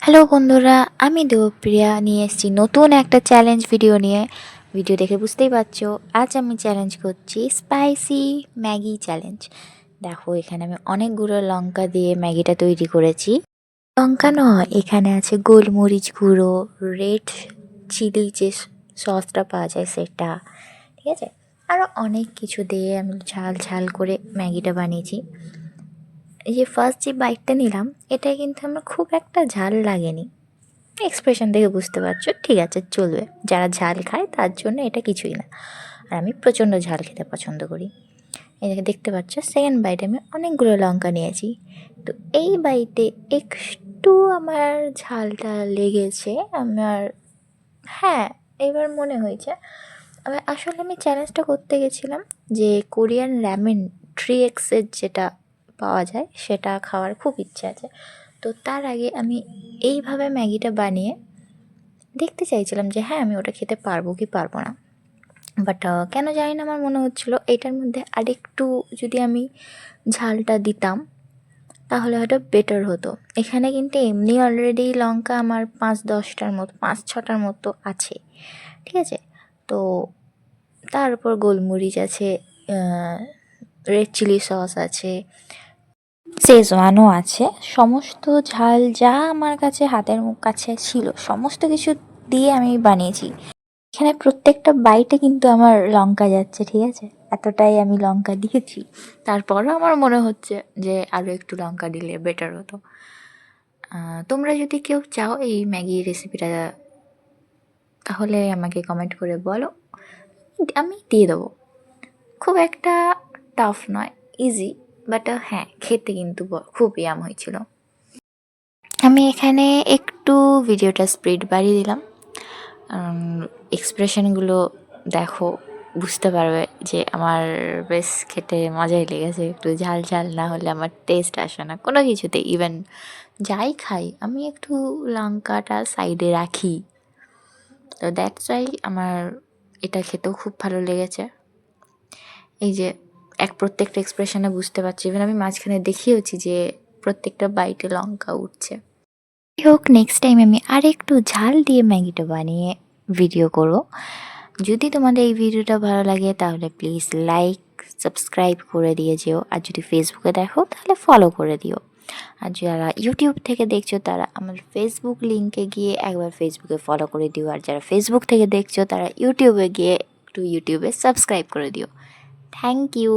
Hello বন্ধুরা, আমি দেবপ্রিয়া নিয়ে এসেছি নতুন একটা চ্যালেঞ্জ ভিডিও নিয়ে। ভিডিও দেখে বুঝতেই পারছো, আজ আমি চ্যালেঞ্জ করছি স্পাইসি ম্যাগি চ্যালেঞ্জ। দেখো, এখানে আমি অনেকগুলো লঙ্কা দিয়ে ম্যাগিটা তৈরি করেছি। লঙ্কা নয়, এখানে আছে গোলমরিচ গুঁড়ো, রেড চিলি যে সসটা পাওয়া যায় সেটা, ঠিক আছে। আরও অনেক কিছু দিয়ে আমি ঝাল ঝাল করে ম্যাগিটা বানিয়েছি। এই যে ফার্স্ট যে বাইটটা নিলাম, এটা কিন্তু আমার খুব একটা ঝাল লাগেনি। এক্সপ্রেশন দেখে বুঝতে পারছো, ঠিক আছে চলবে, যারা ঝাল খায় তার জন্য এটা কিছুই না। আর আমি প্রচণ্ড ঝাল খেতে পছন্দ করি। এটাকে দেখতে পাচ্ছ, সেকেন্ড বাইটে আমি অনেকগুলো লঙ্কা নিয়েছি। তো এই বাইটে একটু আমার ঝালটা লেগেছে আমার। হ্যাঁ, এবার মনে হয়েছে। আসলে আমি চ্যালেঞ্জটা করতে গেছিলাম যে কোরিয়ান র্যামেন 3X যেটা পাওয়া যায় সেটা খাওয়ার খুব ইচ্ছে আছে। তো তার আগে আমি এইভাবে ম্যাগিটা বানিয়ে দেখতে চাইছিলাম যে হ্যাঁ, আমি ওটা খেতে পারবো কি পারবো না। বাট কেন জানি না, আমার মনে হচ্ছিলো এটার মধ্যে আরেকটু যদি আমি ঝালটা দিতাম তাহলে হয়তো বেটার হতো। এখানে কিন্তু এমনি অলরেডি লঙ্কা আমার 5-10টার মতো, 5-6টার মতো আছে, ঠিক আছে। তো তার উপর গোলমরিচ আছে, রেড চিলি সস আছে, শেজওয়ানও আছে। সমস্ত ঝাল যা আমার কাছে হাতের কাছে ছিল সমস্ত কিছু দিয়ে আমি বানিয়েছি। এখানে প্রত্যেকটা বাইটে কিন্তু আমার লঙ্কা যাচ্ছে, ঠিক আছে। এতটাই আমি লঙ্কা দিয়েছি, তারপরও আমার মনে হচ্ছে যে আরও একটু লঙ্কা দিলে বেটার হতো। তোমরা যদি কেউ চাও এই ম্যাগি রেসিপিটা, তাহলে আমাকে কমেন্ট করে বলো, আমি দিয়ে দেবো। খুব একটা টাফ নয়, ইজি। বাট হ্যাঁ, খেতে কিন্তু খুব ইয়াম হয়েছিল। আমি এখানে একটু ভিডিওটা স্পিড বাড়িয়ে দিলাম। এক্সপ্রেশনগুলো দেখো, বুঝতে পারবে যে আমার বেশ খেতে মজাই লেগেছে। একটু ঝাল ঝাল না হলে আমার টেস্ট আসে না কোনো কিছুতে। ইভেন যাই খাই আমি একটু লঙ্কাটা সাইডে রাখি। তো দ্যাটস ওয়াই আমার এটা খেতেও খুব ভালো লেগেছে। এই যে প্রত্যেকটা এক্সপ্রেশনে বুঝতে পারছি, ইভেন আমি মাঝখানে দেখিয়েওছি যে প্রত্যেকটা বাইটে লঙ্কা উঠছে। যাই হোক, নেক্সট টাইম আমি আর একটু ঝাল দিয়ে ম্যাগিটা বানিয়ে ভিডিও করো। যদি তোমাদের এই ভিডিওটা ভালো লাগে তাহলে প্লিজ লাইক সাবস্ক্রাইব করে দিয়ে যেও। আর যদি ফেসবুকে দেখো তাহলে ফলো করে দিও। আর যারা ইউটিউব থেকে দেখছো তারা আমার ফেসবুক লিঙ্কে গিয়ে একবার ফেসবুকে ফলো করে দিও। আর যারা ফেসবুক থেকে দেখছো তারা ইউটিউবে গিয়ে একটু ইউটিউবে সাবস্ক্রাইব করে দিও। Thank you.